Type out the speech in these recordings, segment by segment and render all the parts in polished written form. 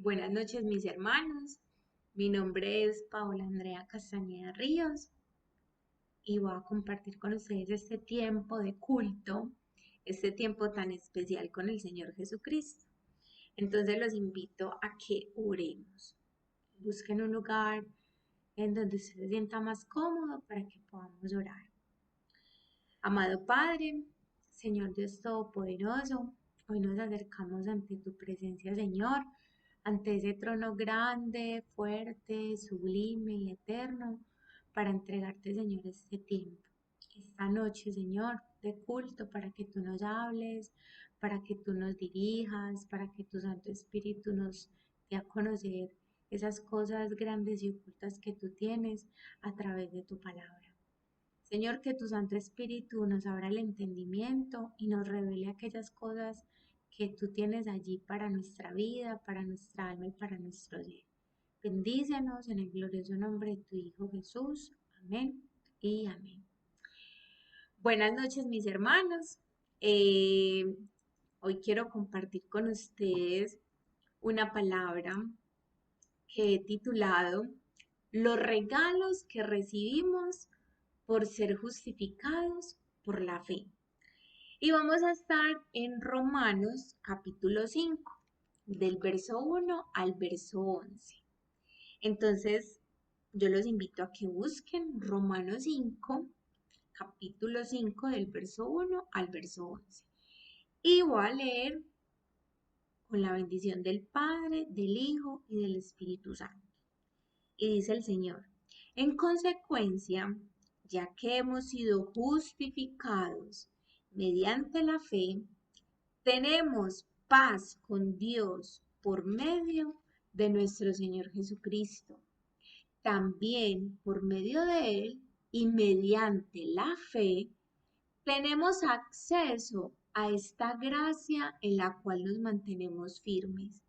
Buenas noches, mis hermanos. Mi nombre es Paola Andrea Castañeda Ríos y voy a compartir con ustedes este tiempo de culto, este tiempo tan especial con el Señor Jesucristo. Entonces los invito a que oremos. Busquen un lugar en donde usted se sienta más cómodo para que podamos orar. Amado Padre, Señor Dios Todopoderoso, hoy nos acercamos ante tu presencia, Señor, ante ese trono grande, fuerte, sublime y eterno, para entregarte, Señor, este tiempo, esta noche, Señor, de culto, para que tú nos hables, para que tú nos dirijas, para que tu Santo Espíritu nos dé a conocer esas cosas grandes y ocultas que tú tienes a través de tu palabra. Señor, que tu Santo Espíritu nos abra el entendimiento y nos revele aquellas cosas que tú tienes allí para nuestra vida, para nuestra alma y para nuestro ser. Bendícenos en el glorioso nombre de tu Hijo Jesús. Amén y amén. Buenas noches, mis hermanos. Eh, Hoy quiero compartir con ustedes una palabra que he titulado Los regalos que recibimos por ser justificados por la fe. Y vamos a estar en Romanos capítulo 5, del verso 1 al verso 11. Entonces, yo los invito a que busquen Romanos 5, capítulo 5, del verso 1 al verso 11. Y voy a leer con la bendición del Padre, del Hijo y del Espíritu Santo. Y dice el Señor, en consecuencia, ya que hemos sido justificados mediante la fe, tenemos paz con Dios por medio de nuestro Señor Jesucristo. También por medio de Él y mediante la fe, tenemos acceso a esta gracia en la cual nos mantenemos firmes.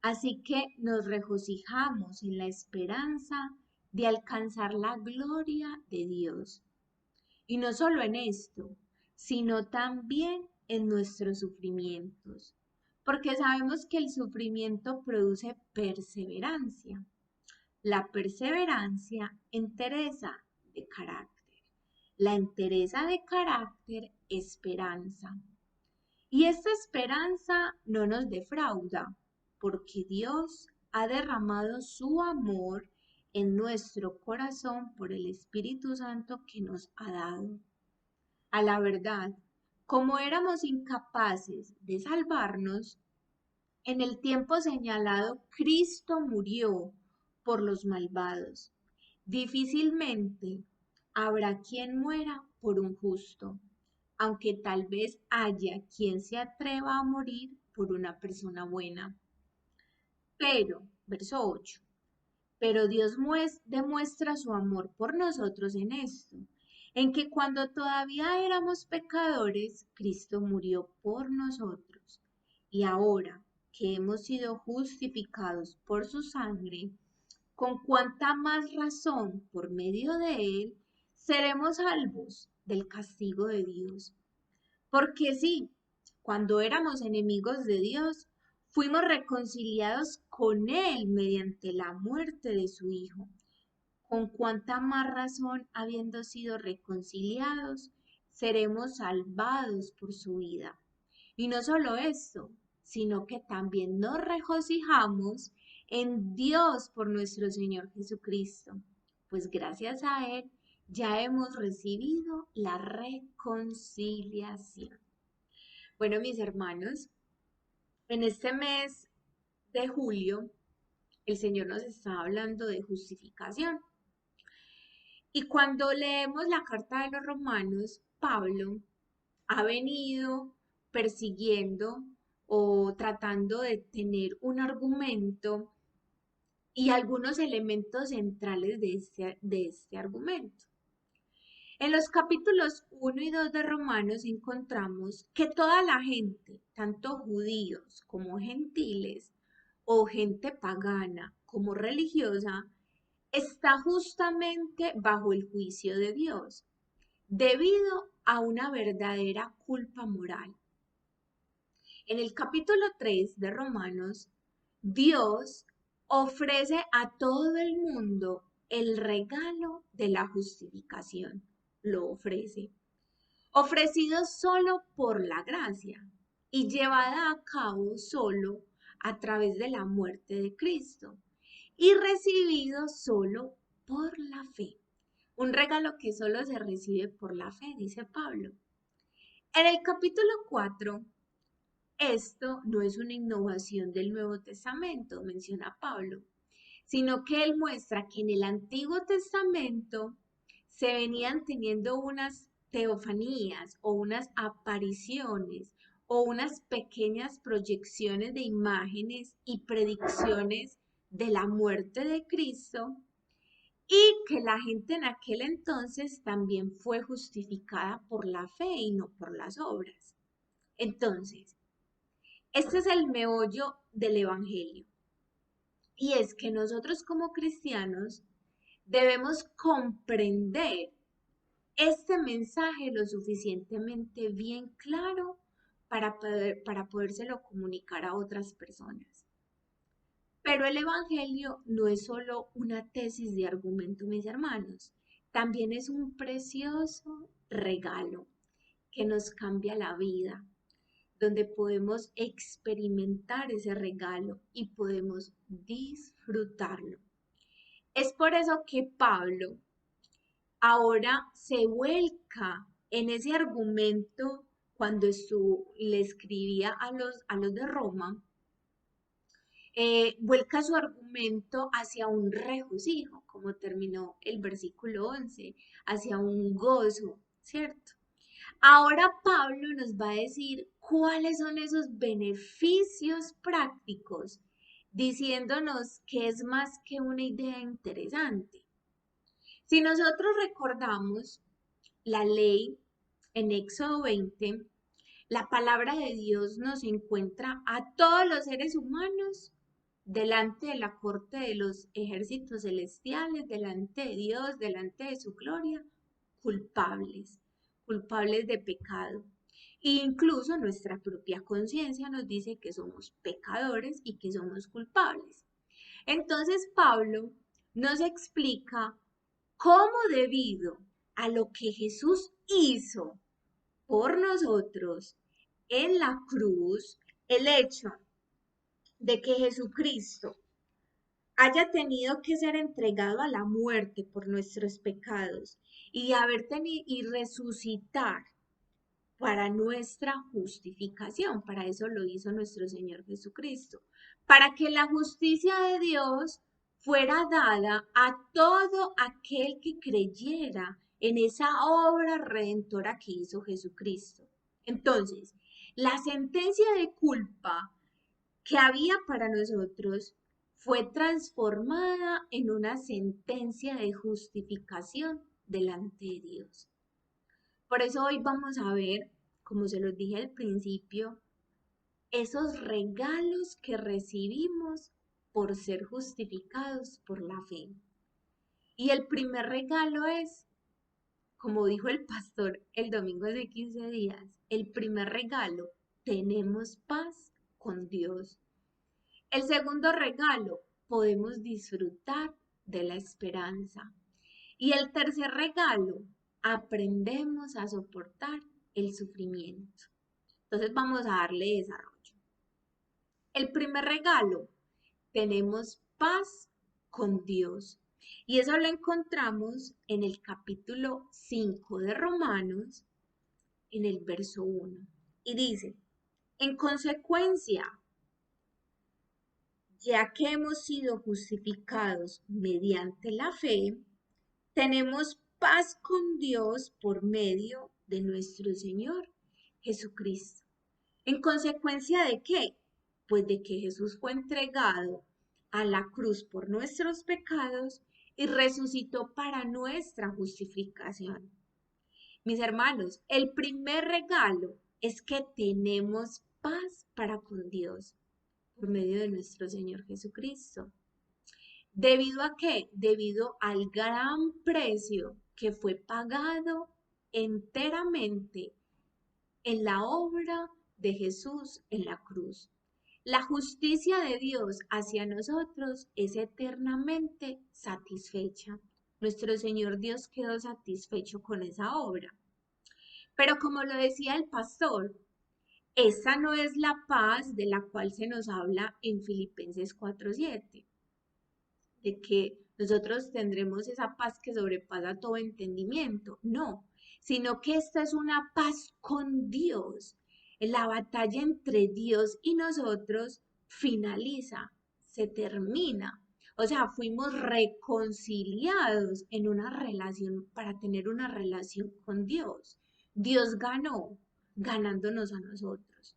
Así que nos regocijamos en la esperanza de alcanzar la gloria de Dios. Y no solo en esto, sino también en nuestros sufrimientos, porque sabemos que el sufrimiento produce perseverancia. La perseverancia, entereza de carácter. La entereza de carácter, esperanza. Y esta esperanza no nos defrauda, porque Dios ha derramado su amor en nuestro corazón por el Espíritu Santo que nos ha dado. A la verdad, como éramos incapaces de salvarnos, en el tiempo señalado Cristo murió por los malvados. Difícilmente habrá quien muera por un justo, aunque tal vez haya quien se atreva a morir por una persona buena. Pero, verso 8, pero Dios demuestra su amor por nosotros en esto, en que cuando todavía éramos pecadores, Cristo murió por nosotros. Y ahora que hemos sido justificados por su sangre, con cuánta más razón por medio de él seremos salvos del castigo de Dios. Porque sí, cuando éramos enemigos de Dios, fuimos reconciliados con Él mediante la muerte de su Hijo. Con cuánta más razón, habiendo sido reconciliados, seremos salvados por su vida. Y no solo esto, sino que también nos regocijamos en Dios por nuestro Señor Jesucristo, pues gracias a Él ya hemos recibido la reconciliación. Bueno, mis hermanos, en este mes de julio, el Señor nos está hablando de justificación. Y cuando leemos la carta de los Romanos, Pablo ha venido persiguiendo o tratando de tener un argumento y algunos elementos centrales de este argumento. En los capítulos 1 y 2 de Romanos encontramos que toda la gente, tanto judíos como gentiles, o gente pagana como religiosa, está justamente bajo el juicio de Dios, debido a una verdadera culpa moral. En el capítulo 3 de Romanos Dios ofrece a todo el mundo el regalo de la justificación. Lo ofrece. Ofrecido solo por la gracia y llevada a cabo solo a través de la muerte de Cristo y recibido solo por la fe. Un regalo que solo se recibe por la fe, dice Pablo. En el capítulo 4, esto no es una innovación del Nuevo Testamento, menciona Pablo, sino que él muestra que en el Antiguo Testamento se venían teniendo unas teofanías o unas apariciones o unas pequeñas proyecciones de imágenes y predicciones de la muerte de Cristo y que la gente en aquel entonces también fue justificada por la fe y no por las obras. Entonces, este es el meollo del Evangelio. Y es que nosotros como cristianos debemos comprender este mensaje lo suficientemente bien claro para podérselo comunicar a otras personas. Pero el Evangelio no es solo una tesis de argumento, mis hermanos, también es un precioso regalo que nos cambia la vida, donde podemos experimentar ese regalo y podemos disfrutarlo. Es por eso que Pablo ahora se vuelca en ese argumento cuando le escribía a los de Roma, vuelca su argumento hacia un regocijo, como terminó el versículo 11, hacia un gozo, ¿cierto? Ahora Pablo nos va a decir cuáles son esos beneficios prácticos, diciéndonos que es más que una idea interesante. Si nosotros recordamos la ley en Éxodo 20, la palabra de Dios nos encuentra a todos los seres humanos delante de la corte de los ejércitos celestiales, delante de Dios, delante de su gloria, culpables, culpables de pecado. E incluso nuestra propia conciencia nos dice que somos pecadores y que somos culpables. Entonces Pablo nos explica cómo debido a lo que Jesús hizo por nosotros en la cruz, el hecho de que Jesucristo haya tenido que ser entregado a la muerte por nuestros pecados y haber tenido y resucitar para nuestra justificación. Para eso lo hizo nuestro Señor Jesucristo, para que la justicia de Dios fuera dada a todo aquel que creyera en esa obra redentora que hizo Jesucristo. Entonces, la sentencia de culpa que había para nosotros fue transformada en una sentencia de justificación delante de Dios. Por eso hoy vamos a ver, como se los dije al principio, esos regalos que recibimos por ser justificados por la fe. Y el primer regalo es, como dijo el pastor el domingo de 15 días, el primer regalo, tenemos paz con Dios. El segundo regalo, podemos disfrutar de la esperanza. Y el tercer regalo, aprendemos a soportar el sufrimiento. Entonces vamos a darle desarrollo. El primer regalo, tenemos paz con Dios. Y eso lo encontramos en el capítulo 5 de Romanos, en el verso 1. Y dice, en consecuencia, ya que hemos sido justificados mediante la fe, tenemos paz con Dios por medio de nuestro Señor Jesucristo. ¿En consecuencia de qué? Pues de que Jesús fue entregado a la cruz por nuestros pecados y resucitó para nuestra justificación. Mis hermanos, el primer regalo es que tenemos paz para con Dios por medio de nuestro Señor Jesucristo. ¿Debido a qué? Debido al gran precio que fue pagado enteramente en la obra de Jesús en la cruz. La justicia de Dios hacia nosotros es eternamente satisfecha. Nuestro Señor Dios quedó satisfecho con esa obra. Pero como lo decía el pastor, esa no es la paz de la cual se nos habla en Filipenses 4:7, de que nosotros tendremos esa paz que sobrepasa todo entendimiento. No, sino que esta es una paz con Dios. La batalla entre Dios y nosotros finaliza, se termina. O sea, fuimos reconciliados en una relación para tener una relación con Dios. Dios ganó, ganándonos a nosotros.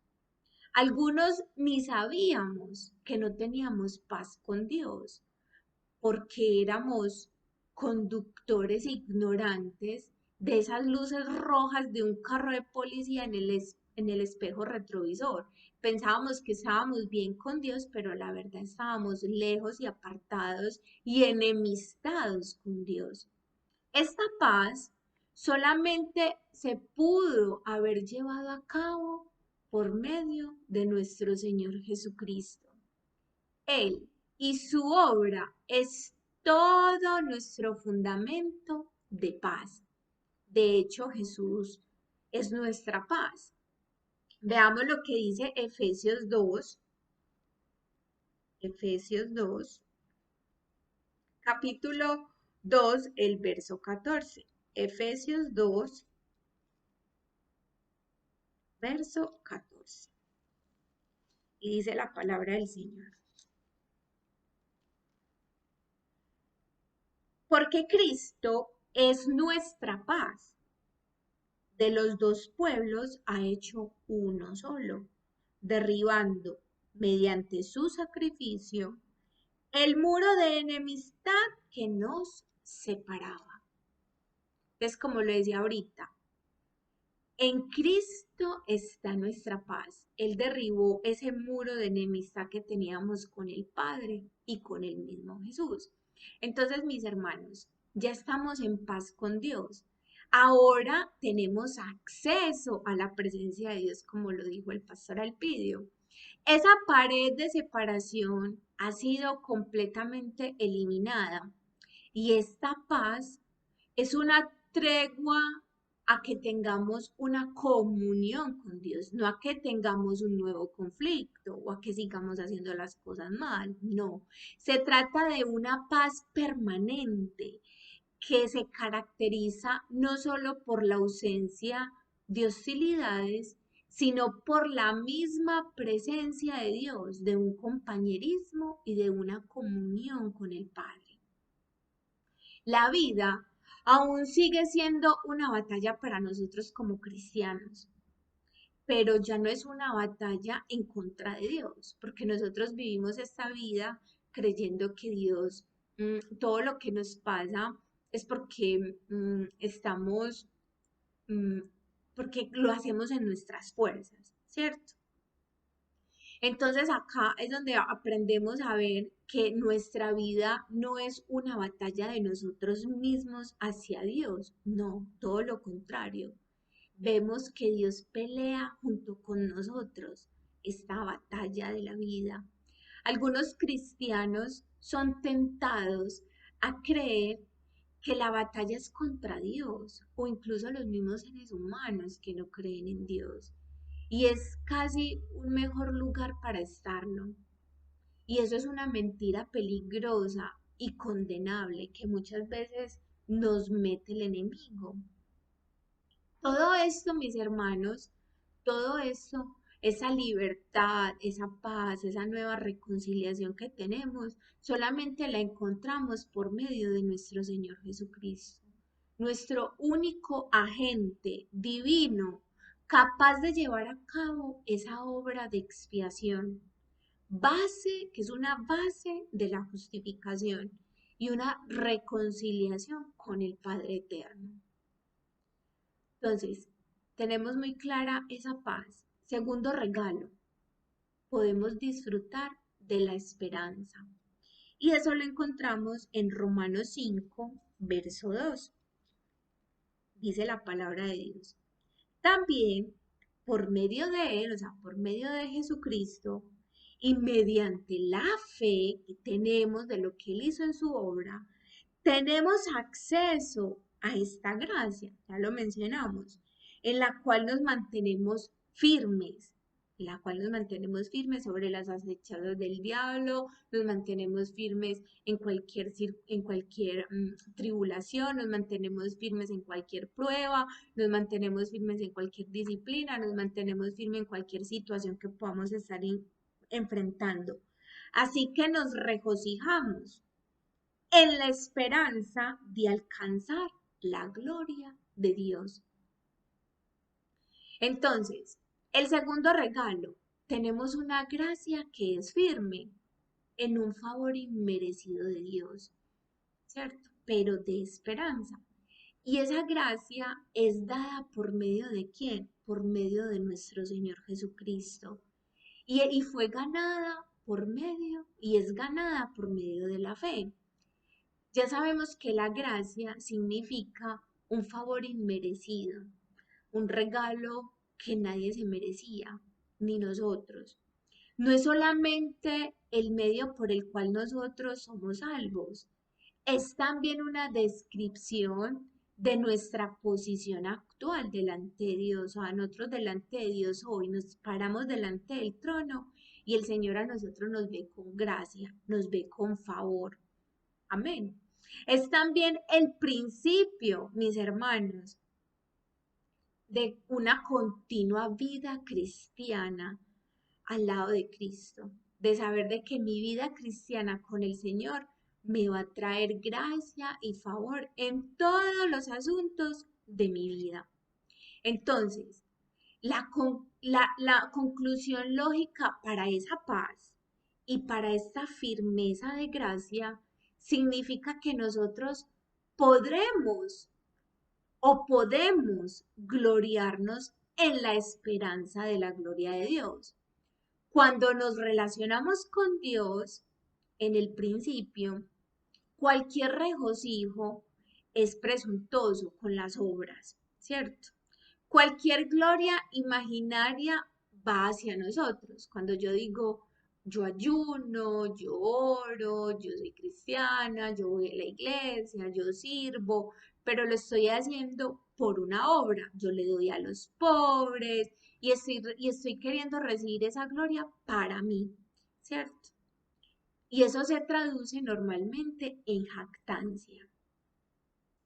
Algunos ni sabíamos que no teníamos paz con Dios porque éramos conductores ignorantes de esas luces rojas de un carro de policía en el espejo retrovisor. Pensábamos que estábamos bien con Dios, pero la verdad estábamos lejos y apartados y enemistados con Dios. Esta paz solamente se pudo haber llevado a cabo por medio de nuestro Señor Jesucristo. Él y su obra es todo nuestro fundamento de paz. De hecho, Jesús es nuestra paz. Veamos lo que dice Efesios 2, capítulo 2, el verso 14. Efesios 2, verso 14. Y dice la palabra del Señor. Porque Cristo es nuestra paz. De los dos pueblos ha hecho uno solo, derribando mediante su sacrificio el muro de enemistad que nos separaba. Es como lo decía ahorita, en Cristo está nuestra paz. Él derribó ese muro de enemistad que teníamos con el Padre y con el mismo Jesús. Entonces, mis hermanos, ya estamos en paz con Dios. Ahora tenemos acceso a la presencia de Dios, como lo dijo el pastor Alpidio. Esa pared de separación ha sido completamente eliminada y esta paz es una tregua a que tengamos una comunión con Dios, no a que tengamos un nuevo conflicto o a que sigamos haciendo las cosas mal, no. Se trata de una paz permanente que se caracteriza no solo por la ausencia de hostilidades, sino por la misma presencia de Dios, de un compañerismo y de una comunión con el Padre. La vida aún sigue siendo una batalla para nosotros como cristianos, pero ya no es una batalla en contra de Dios, porque nosotros vivimos esta vida creyendo que Dios, todo lo que nos pasa es porque estamos, mm, porque lo hacemos en nuestras fuerzas, ¿cierto? Entonces acá es donde aprendemos a ver que nuestra vida no es una batalla de nosotros mismos hacia Dios, no, todo lo contrario. Vemos que Dios pelea junto con nosotros esta batalla de la vida. Algunos cristianos son tentados a creer que la batalla es contra Dios o incluso los mismos seres humanos que no creen en Dios. Y es casi un mejor lugar para estarlo. Y eso es una mentira peligrosa y condenable que muchas veces nos mete el enemigo. Todo esto, mis hermanos, todo esto, esa libertad, esa paz, esa nueva reconciliación que tenemos, solamente la encontramos por medio de nuestro Señor Jesucristo, nuestro único agente divino capaz de llevar a cabo esa obra de expiación, base, que es una base de la justificación y una reconciliación con el Padre Eterno. Entonces, tenemos muy clara esa paz. Segundo regalo, podemos disfrutar de la esperanza. Y eso lo encontramos en Romanos 5, verso 2. Dice la palabra de Dios. También, por medio de Él, o sea, por medio de Jesucristo, Y mediante la fe que tenemos de lo que Él hizo en su obra, tenemos acceso a esta gracia, ya lo mencionamos, en la cual nos mantenemos firmes, en la cual nos mantenemos firmes sobre las acechadas del diablo, nos mantenemos firmes en cualquier tribulación, nos mantenemos firmes en cualquier prueba, nos mantenemos firmes en cualquier disciplina, nos mantenemos firmes en cualquier situación que podamos estar enfrentando. Así que nos regocijamos en la esperanza de alcanzar la gloria de Dios. Entonces, el segundo regalo, tenemos una gracia que es firme en un favor inmerecido de Dios, ¿cierto? Pero de esperanza. Y esa gracia es dada por medio de ¿quién? Por medio de nuestro Señor Jesucristo. Y fue ganada por medio, y es ganada por medio de la fe. Ya sabemos que la gracia significa un favor inmerecido, un regalo que nadie se merecía, ni nosotros. No es solamente el medio por el cual nosotros somos salvos, es también una descripción de nuestra posición actual delante de Dios. O sea, nosotros delante de Dios hoy nos paramos delante del trono y el Señor a nosotros nos ve con gracia, nos ve con favor. Amén. Es también el principio, mis hermanos, de una continua vida cristiana al lado de Cristo, de saber de que mi vida cristiana con el Señor me va a traer gracia y favor en todos los asuntos de mi vida. Entonces, la conclusión lógica para esa paz y para esta firmeza de gracia significa que nosotros podremos podemos gloriarnos en la esperanza de la gloria de Dios. Cuando nos relacionamos con Dios, en el principio, cualquier regocijo es presuntuoso con las obras, ¿cierto? Cualquier gloria imaginaria va hacia nosotros. Cuando yo digo, yo ayuno, yo oro, yo soy cristiana, yo voy a la iglesia, yo sirvo, pero lo estoy haciendo por una obra. Yo le doy a los pobres y estoy queriendo recibir esa gloria para mí, ¿cierto? Y eso se traduce normalmente en jactancia.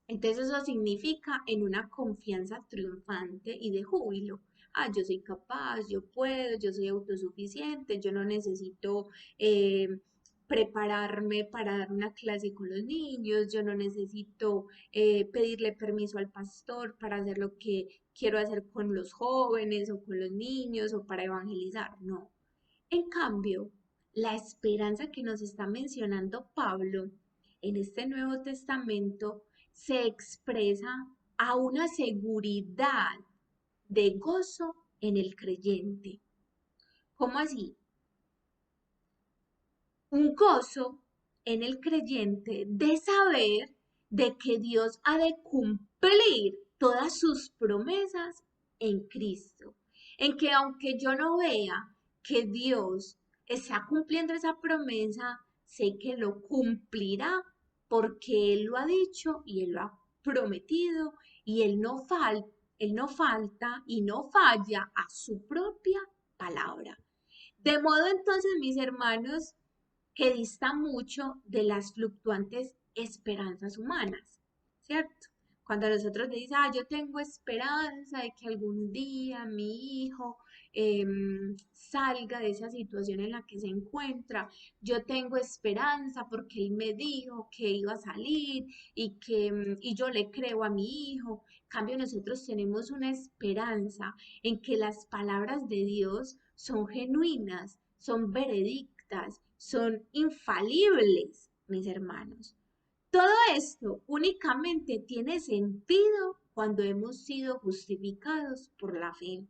Entonces eso significa en una confianza triunfante y de júbilo. Ah, yo soy capaz, yo puedo, yo soy autosuficiente, yo no necesito prepararme para dar una clase con los niños, yo no necesito pedirle permiso al pastor para hacer lo que quiero hacer con los jóvenes o con los niños o para evangelizar. No. En cambio, la esperanza que nos está mencionando Pablo en este Nuevo Testamento se expresa a una seguridad de gozo en el creyente. ¿Cómo así? Un gozo en el creyente de saber de que Dios ha de cumplir todas sus promesas en Cristo. En que aunque yo no vea que Dios está cumpliendo esa promesa, sé que lo cumplirá porque Él lo ha dicho y Él lo ha prometido y Él no falta y no falla a su propia palabra. De modo entonces, mis hermanos, que dista mucho de las fluctuantes esperanzas humanas, ¿cierto? Cuando nosotros decimos, ah, yo tengo esperanza de que algún día mi hijo salga de esa situación en la que se encuentra, yo tengo esperanza porque él me dijo que iba a salir y yo le creo a mi hijo. En cambio, nosotros tenemos una esperanza en que las palabras de Dios son genuinas, son veredictas, son infalibles, mis hermanos. Todo esto únicamente tiene sentido cuando hemos sido justificados por la fe.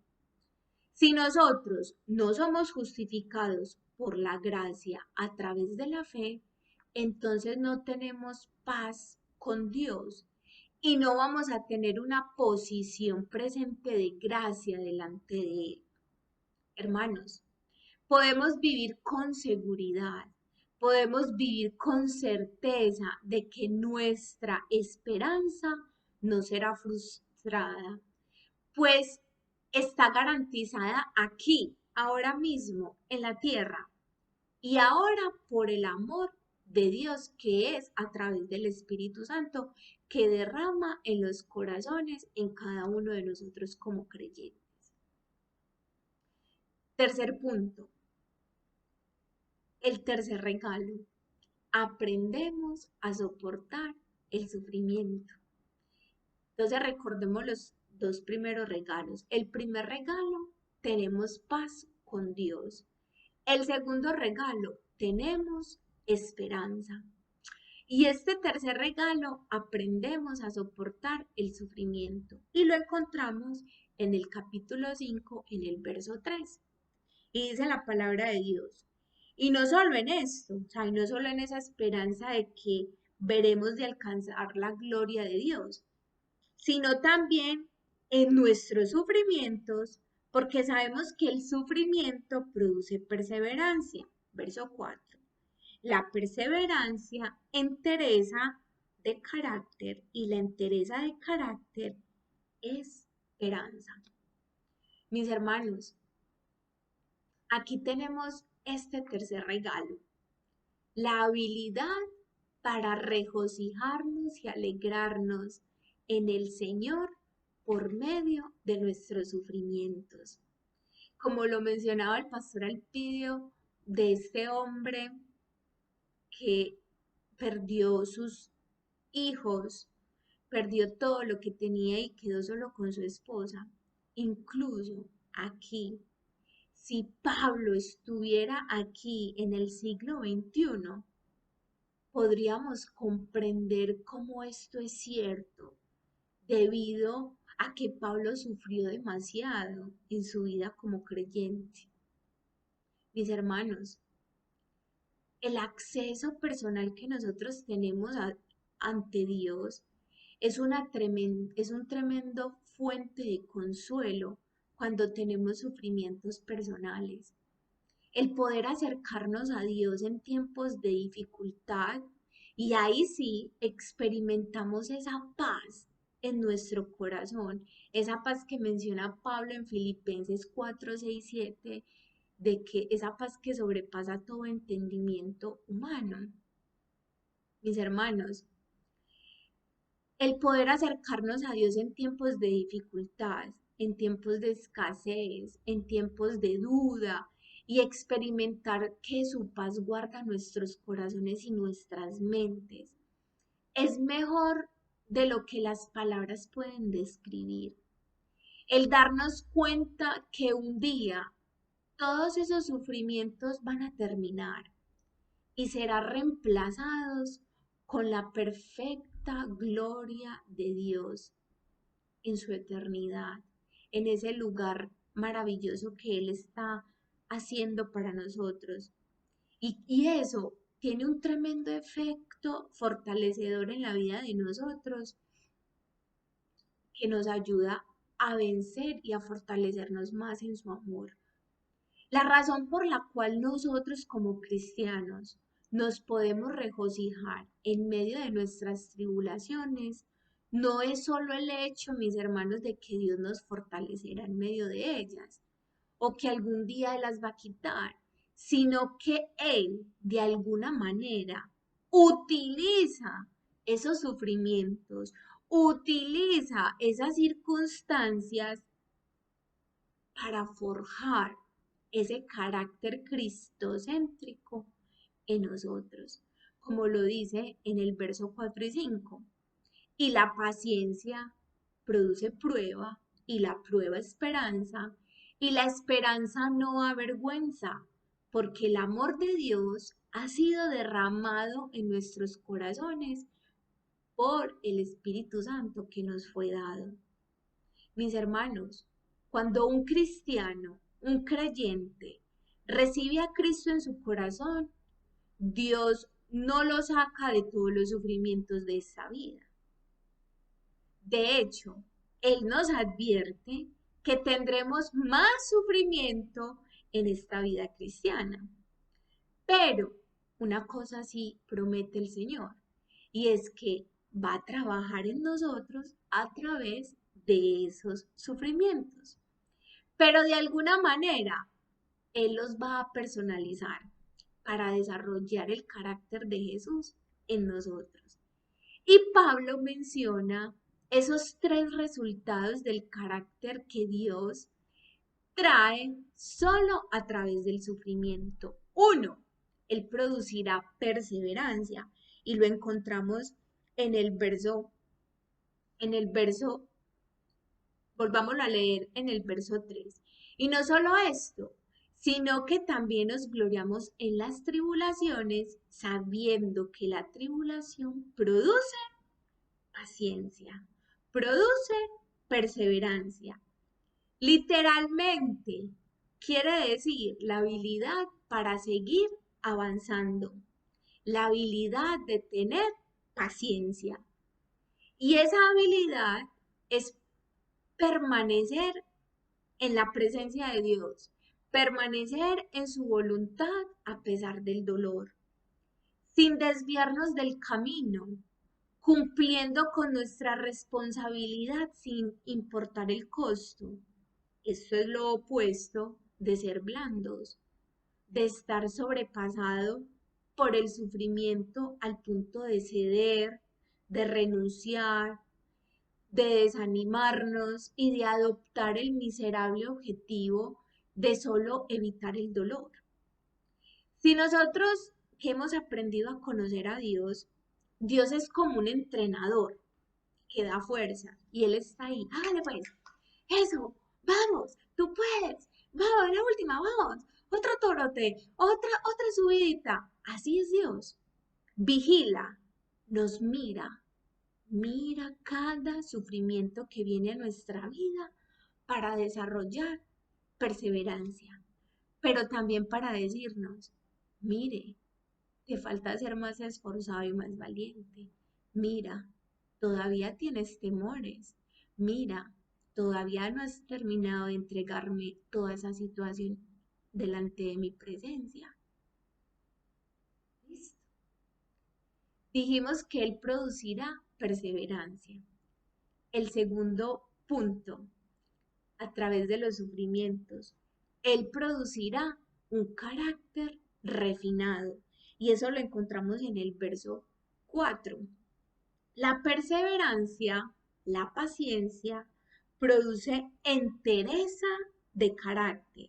Si nosotros no somos justificados por la gracia a través de la fe, entonces no tenemos paz con Dios y no vamos a tener una posición presente de gracia delante de Él. Hermanos, podemos vivir con seguridad, podemos vivir con certeza de que nuestra esperanza no será frustrada, pues está garantizada aquí, ahora mismo, en la tierra, y ahora por el amor de Dios que es a través del Espíritu Santo que derrama en los corazones en cada uno de nosotros como creyentes. Tercer punto, el tercer regalo. Aprendemos a soportar el sufrimiento. Entonces recordemos los dos primeros regalos. El primer regalo, tenemos paz con Dios. El segundo regalo, tenemos esperanza. Y este tercer regalo, aprendemos a soportar el sufrimiento. Y lo encontramos en el capítulo 5, en el verso 3. Y dice la palabra de Dios. Y no solo en esto, o sea, y no solo en esa esperanza de que veremos de alcanzar la gloria de Dios, sino también en nuestros sufrimientos, porque sabemos que el sufrimiento produce perseverancia. Verso 4. La perseverancia, entereza de carácter, y la entereza de carácter, esperanza. Mis hermanos, aquí tenemos este tercer regalo, la habilidad para regocijarnos y alegrarnos en el Señor por medio de nuestros sufrimientos. Como lo mencionaba el pastor Alpidio, de este hombre que perdió sus hijos, perdió todo lo que tenía y quedó solo con su esposa. Incluso aquí, si Pablo estuviera aquí en el siglo XXI, podríamos comprender cómo esto es cierto, debido a que Pablo sufrió demasiado en su vida como creyente. Mis hermanos, el acceso personal que nosotros tenemos ante Dios es un tremendo fuente de consuelo cuando tenemos sufrimientos personales. El poder acercarnos a Dios en tiempos de dificultad, y ahí sí experimentamos esa paz en nuestro corazón, esa paz que menciona Pablo en Filipenses 4, 6, 7, de que esa paz que sobrepasa todo entendimiento humano. Mis hermanos, el poder acercarnos a Dios en tiempos de dificultad, en tiempos de escasez, en tiempos de duda, y experimentar que su paz guarda nuestros corazones y nuestras mentes, es mejor de lo que las palabras pueden describir. El darnos cuenta que un día todos esos sufrimientos van a terminar y serán reemplazados con la perfecta gloria de Dios en su eternidad, en ese lugar maravilloso que Él está haciendo para nosotros. Y eso tiene un tremendo efecto fortalecedor en la vida de nosotros, que nos ayuda a vencer y a fortalecernos más en su amor. La razón por la cual nosotros como cristianos nos podemos regocijar en medio de nuestras tribulaciones no es solo el hecho, mis hermanos, de que Dios nos fortalecerá en medio de ellas o que algún día Él las va a quitar, sino que Él de alguna manera utiliza esos sufrimientos, utiliza esas circunstancias para forjar ese carácter cristocéntrico en nosotros, como lo dice en el verso 4 y 5. Y la paciencia produce prueba, y la prueba esperanza, y la esperanza no avergüenza, porque el amor de Dios ha sido derramado en nuestros corazones por el Espíritu Santo que nos fue dado. Mis hermanos, cuando un cristiano, un creyente, recibe a Cristo en su corazón, Dios no lo saca de todos los sufrimientos de esta vida. De hecho, Él nos advierte que tendremos más sufrimiento en esta vida cristiana. Pero una cosa sí promete el Señor, y es que va a trabajar en nosotros a través de esos sufrimientos. Pero de alguna manera, Él los va a personalizar para desarrollar el carácter de Jesús en nosotros. Y Pablo menciona esos tres resultados del carácter que Dios trae solo a través del sufrimiento. Uno, Él producirá perseverancia y lo encontramos en el verso, volvámoslo a leer en el verso 3. Y no solo esto, sino que también nos gloriamos en las tribulaciones, sabiendo que la tribulación produce paciencia, produce perseverancia. Literalmente quiere decir la habilidad para seguir avanzando, la habilidad de tener paciencia. Y esa habilidad es permanecer en la presencia de Dios, permanecer en su voluntad a pesar del dolor, sin desviarnos del camino, cumpliendo con nuestra responsabilidad sin importar el costo. Esto es lo opuesto de ser blandos, de estar sobrepasado por el sufrimiento al punto de ceder, de renunciar, de desanimarnos y de adoptar el miserable objetivo de solo evitar el dolor. Si nosotros que hemos aprendido a conocer a Dios, Dios es como un entrenador que da fuerza y Él está ahí, hágale pues, eso, vamos, tú puedes, vamos, la última, vamos, otro torote, otra subidita. Así es Dios. Vigila, nos mira cada sufrimiento que viene a nuestra vida para desarrollar perseverancia, pero también para decirnos, mire, te falta ser más esforzado y más valiente. Mira, todavía tienes temores. Mira, todavía no has terminado de entregarme toda esa situación delante de mi presencia. ¿Listo? Dijimos que Él producirá perseverancia. El segundo punto, a través de los sufrimientos, Él producirá un carácter refinado. Y eso lo encontramos en el verso 4. La perseverancia, la paciencia, produce entereza de carácter.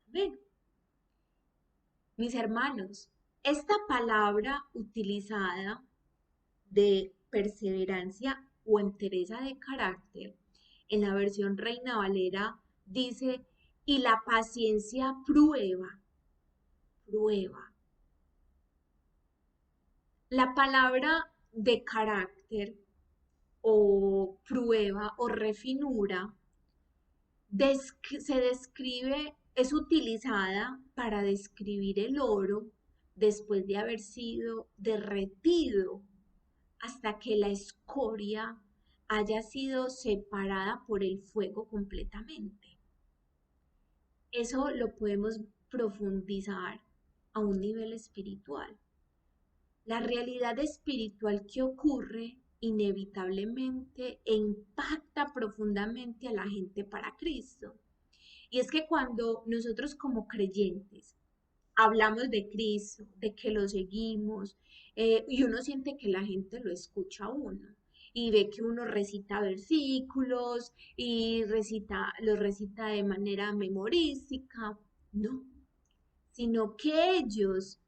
Ven, mis hermanos, esta palabra utilizada de perseverancia o entereza de carácter en la versión Reina Valera dice, y la paciencia prueba. La palabra de carácter o prueba o refinura se describe, es utilizada para describir el oro después de haber sido derretido hasta que la escoria haya sido separada por el fuego completamente. Eso lo podemos profundizar a un nivel espiritual. La realidad espiritual que ocurre inevitablemente e impacta profundamente a la gente para Cristo. Y es que cuando nosotros como creyentes hablamos de Cristo, de que lo seguimos, y uno siente que la gente lo escucha a uno y ve que uno recita versículos y los recita de manera memorística, no, sino que ellos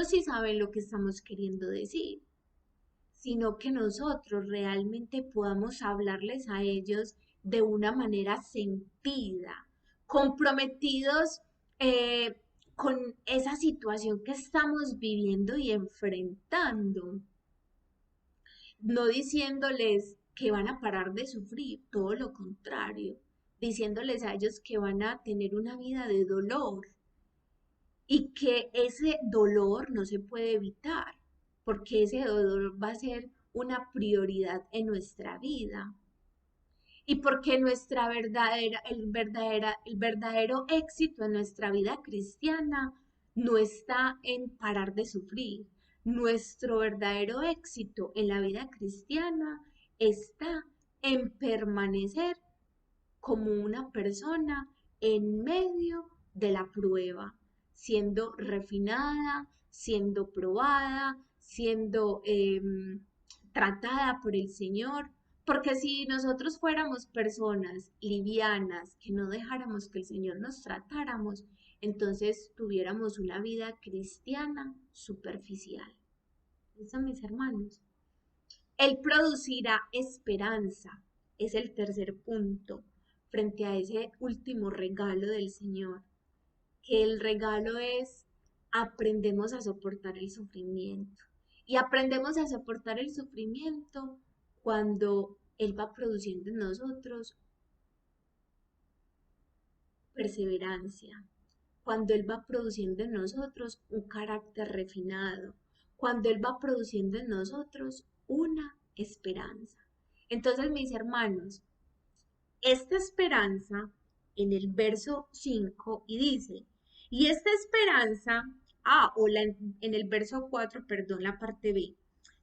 sí saben lo que estamos queriendo decir, sino que nosotros realmente podamos hablarles a ellos de una manera sentida, comprometidos con esa situación que estamos viviendo y enfrentando, no diciéndoles que van a parar de sufrir, todo lo contrario, diciéndoles a ellos que van a tener una vida de dolor y que ese dolor no se puede evitar, porque ese dolor va a ser una prioridad en nuestra vida. y porque el verdadero éxito en nuestra vida cristiana no está en parar de sufrir. Nuestro verdadero éxito en la vida cristiana está en permanecer como una persona en medio de la prueba, siendo refinada, siendo probada, siendo tratada por el Señor. Porque si nosotros fuéramos personas livianas, que no dejáramos que el Señor nos tratáramos, entonces tuviéramos una vida cristiana superficial. Eso, mis hermanos. Él producirá esperanza. Es el tercer punto frente a ese último regalo del Señor. Que el regalo es aprendemos a soportar el sufrimiento. Y aprendemos a soportar el sufrimiento cuando Él va produciendo en nosotros perseverancia, cuando Él va produciendo en nosotros un carácter refinado, cuando Él va produciendo en nosotros una esperanza. Entonces, mis hermanos, esta esperanza en el verso 5 y dice, y esta esperanza, en el verso 4, perdón, la parte B,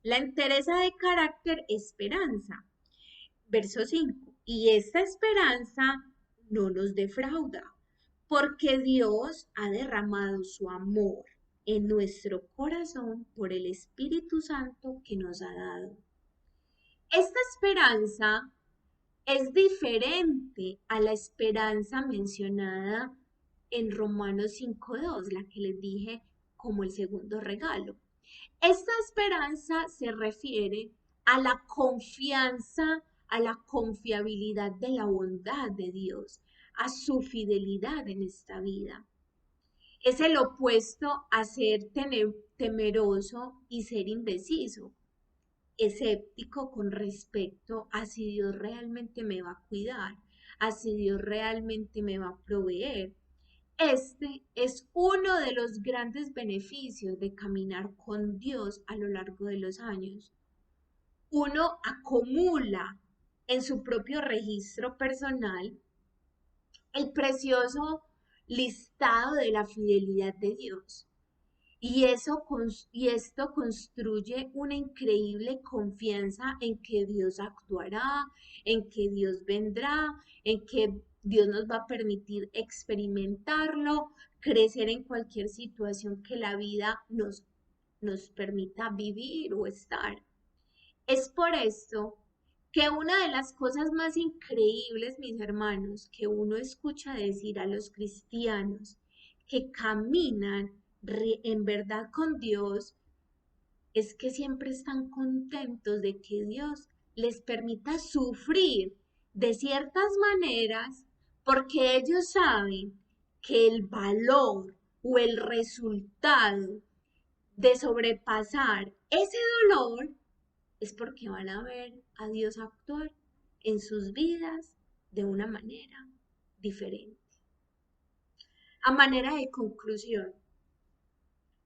la entereza de carácter esperanza. Verso 5, y esta esperanza no nos defrauda, porque Dios ha derramado su amor en nuestro corazón por el Espíritu Santo que nos ha dado. Esta esperanza es diferente a la esperanza mencionada en Romanos 5:2, la que les dije como el segundo regalo. Esta esperanza se refiere a la confianza, a la confiabilidad de la bondad de Dios, a su fidelidad en esta vida. Es el opuesto a ser temeroso y ser indeciso, escéptico con respecto a si Dios realmente me va a cuidar, a si Dios realmente me va a proveer. Este es uno de los grandes beneficios de caminar con Dios a lo largo de los años. Uno acumula en su propio registro personal el precioso listado de la fidelidad de Dios. Y esto construye una increíble confianza en que Dios actuará, en que Dios vendrá, en que Dios nos va a permitir experimentarlo, crecer en cualquier situación que la vida nos permita vivir o estar. Es por esto que una de las cosas más increíbles, mis hermanos, que uno escucha decir a los cristianos que caminan en verdad con Dios, es que siempre están contentos de que Dios les permita sufrir de ciertas maneras porque ellos saben que el valor o el resultado de sobrepasar ese dolor es porque van a ver a Dios actuar en sus vidas de una manera diferente. A manera de conclusión,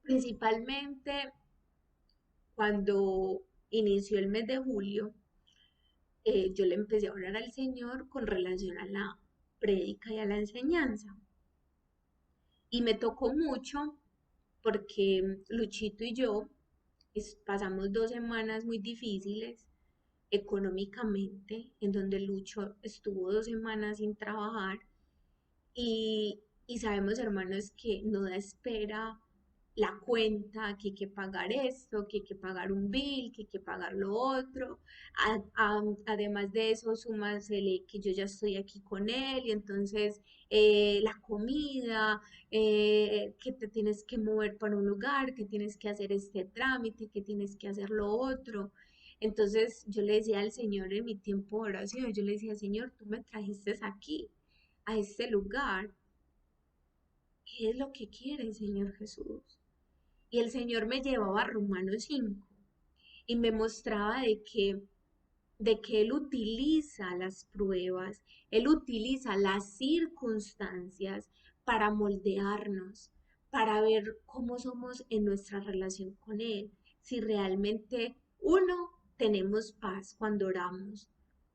principalmente cuando inició el mes de julio, yo le empecé a orar al Señor con relación a la prédica y a la enseñanza. Y me tocó mucho porque Luchito y yo pasamos 2 semanas muy difíciles económicamente, en donde Lucho estuvo 2 semanas sin trabajar y sabemos, hermanos, que no da espera la cuenta, que hay que pagar esto, que hay que pagar un bill, que hay que pagar lo otro. Además de eso, súmasele que yo ya estoy aquí con él y entonces la comida, que te tienes que mover para un lugar, que tienes que hacer este trámite, que tienes que hacer lo otro. Entonces yo le decía al Señor en mi tiempo de oración, yo le decía, Señor, tú me trajiste aquí, a este lugar. ¿Qué es lo que quiere, Señor Jesús? Y el Señor me llevaba a Romanos 5 y me mostraba de que Él utiliza las pruebas, Él utiliza las circunstancias para moldearnos, para ver cómo somos en nuestra relación con Él, si realmente, uno, tenemos paz cuando oramos,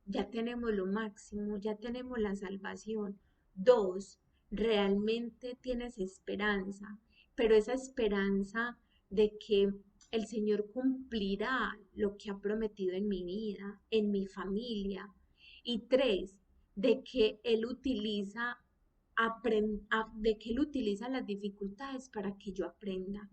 ya tenemos lo máximo, ya tenemos la salvación. Dos, realmente tienes esperanza, pero esa esperanza de que el Señor cumplirá lo que ha prometido en mi vida, en mi familia. Y tres, de que Él utiliza, de que Él utiliza las dificultades para que yo aprenda,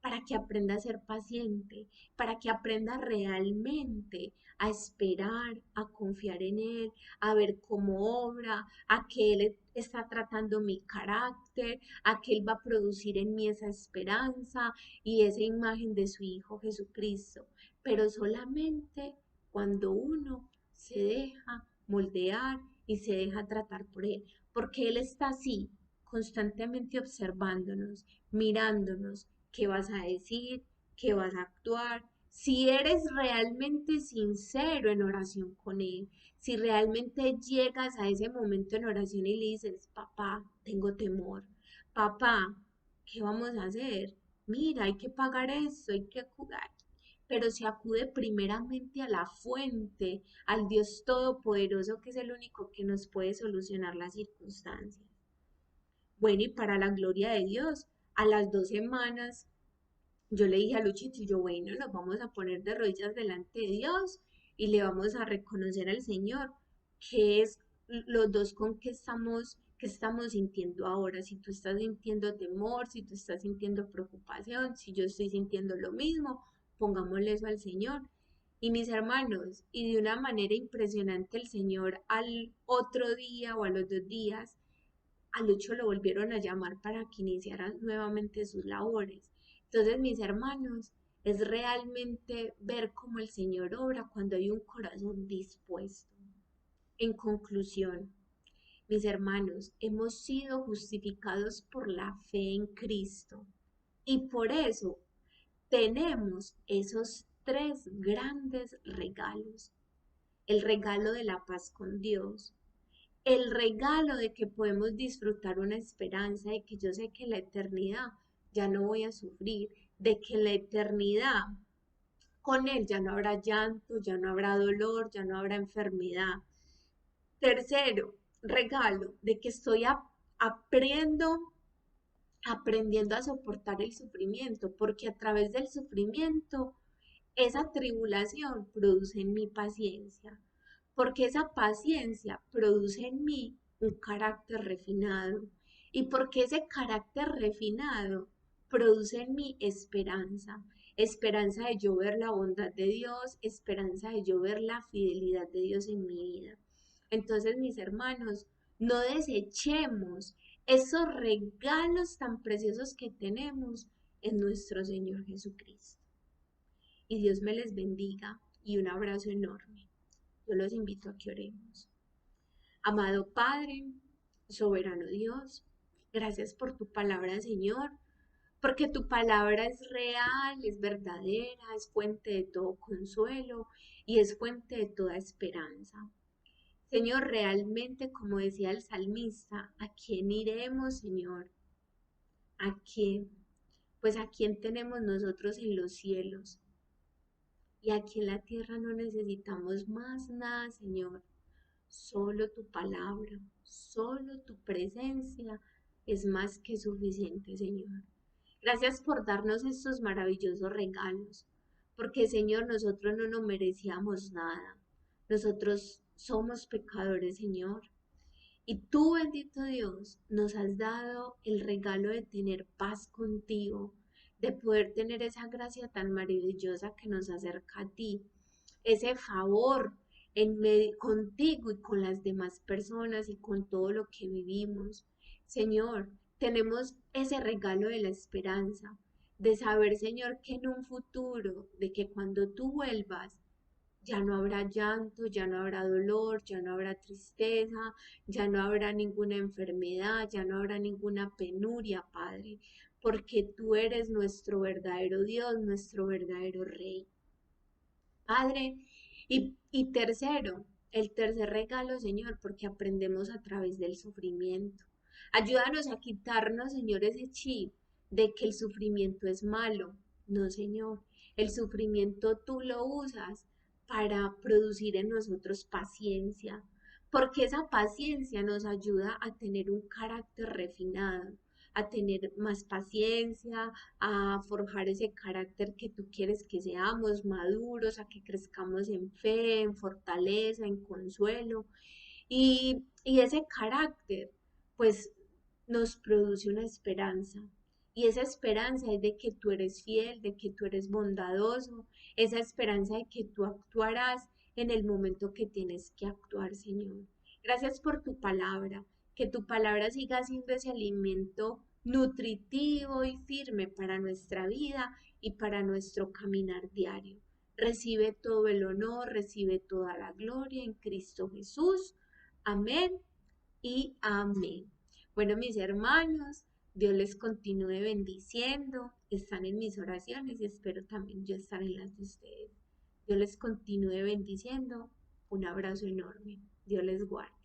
para que aprenda a ser paciente, para que aprenda realmente a esperar, a confiar en Él, a ver cómo obra, a que Él está tratando mi carácter, a que Él va a producir en mí esa esperanza y esa imagen de su Hijo Jesucristo. Pero solamente cuando uno se deja moldear y se deja tratar por Él, porque Él está así, constantemente observándonos, mirándonos, qué vas a decir, qué vas a actuar, si eres realmente sincero en oración con Él, si realmente llegas a ese momento en oración y le dices, papá, tengo temor, papá, ¿qué vamos a hacer? Mira, hay que pagar esto, hay que jugar. Pero se acude primeramente a la fuente, al Dios Todopoderoso, que es el único que nos puede solucionar las circunstancias. Bueno, y para la gloria de Dios, a las 2 semanas yo le dije a Luchito, y yo, bueno, nos vamos a poner de rodillas delante de Dios y le vamos a reconocer al Señor que es los dos con que estamos sintiendo ahora. Si tú estás sintiendo temor, si tú estás sintiendo preocupación, si yo estoy sintiendo lo mismo, pongámosle eso al Señor. Y mis hermanos, y de una manera impresionante el Señor al otro día o a los 2 días a Lucho lo volvieron a llamar para que iniciara nuevamente sus labores. Entonces, mis hermanos, es realmente ver cómo el Señor obra cuando hay un corazón dispuesto. En conclusión, mis hermanos, hemos sido justificados por la fe en Cristo y por eso tenemos esos 3 grandes regalos. El regalo de la paz con Dios, el regalo de que podemos disfrutar una esperanza, de que yo sé que en la eternidad ya no voy a sufrir, de que en la eternidad con Él ya no habrá llanto, ya no habrá dolor, ya no habrá enfermedad. Tercero, regalo de que estoy aprendiendo a soportar el sufrimiento, porque a través del sufrimiento esa tribulación produce en mí paciencia, porque esa paciencia produce en mí un carácter refinado y porque ese carácter refinado produce en mí esperanza, esperanza de yo ver la bondad de Dios, esperanza de yo ver la fidelidad de Dios en mi vida. Entonces, mis hermanos, no desechemos esos regalos tan preciosos que tenemos en nuestro Señor Jesucristo. Y Dios me les bendiga y un abrazo enorme. Yo los invito a que oremos. Amado Padre, soberano Dios, gracias por tu palabra, Señor, porque tu palabra es real, es verdadera, es fuente de todo consuelo y es fuente de toda esperanza. Señor, realmente, como decía el salmista, ¿a quién iremos, Señor? ¿A quién? Pues a quién tenemos nosotros en los cielos. Y aquí en la tierra no necesitamos más nada, Señor. Solo tu palabra, solo tu presencia es más que suficiente, Señor. Gracias por darnos estos maravillosos regalos, porque, Señor, nosotros no nos merecíamos nada. Nosotros somos pecadores, Señor. Y tú, bendito Dios, nos has dado el regalo de tener paz contigo, de poder tener esa gracia tan maravillosa que nos acerca a ti, ese favor contigo y con las demás personas y con todo lo que vivimos. Señor, tenemos ese regalo de la esperanza, de saber, Señor, que en un futuro, de que cuando tú vuelvas, ya no habrá llanto, ya no habrá dolor, ya no habrá tristeza, ya no habrá ninguna enfermedad, ya no habrá ninguna penuria, Padre, porque tú eres nuestro verdadero Dios, nuestro verdadero Rey. Padre, y tercero, el tercer regalo, Señor, porque aprendemos a través del sufrimiento. Ayúdanos a quitarnos, Señor, ese chip de que el sufrimiento es malo. No, Señor, el sufrimiento tú lo usas para producir en nosotros paciencia, porque esa paciencia nos ayuda a tener un carácter refinado, a tener más paciencia, a forjar ese carácter que tú quieres que seamos maduros, a que crezcamos en fe, en fortaleza, en consuelo. Y ese carácter, pues, nos produce una esperanza. Y esa esperanza es de que tú eres fiel, de que tú eres bondadoso, esa esperanza de que tú actuarás en el momento que tienes que actuar, Señor. Gracias por tu palabra, que tu palabra siga siendo ese alimento nutritivo y firme para nuestra vida y para nuestro caminar diario. Recibe todo el honor, recibe toda la gloria en Cristo Jesús. Amén y amén. Bueno, mis hermanos, Dios les continúe bendiciendo. Están en mis oraciones y espero también yo estar en las de ustedes. Dios les continúe bendiciendo. Un abrazo enorme. Dios les guarde.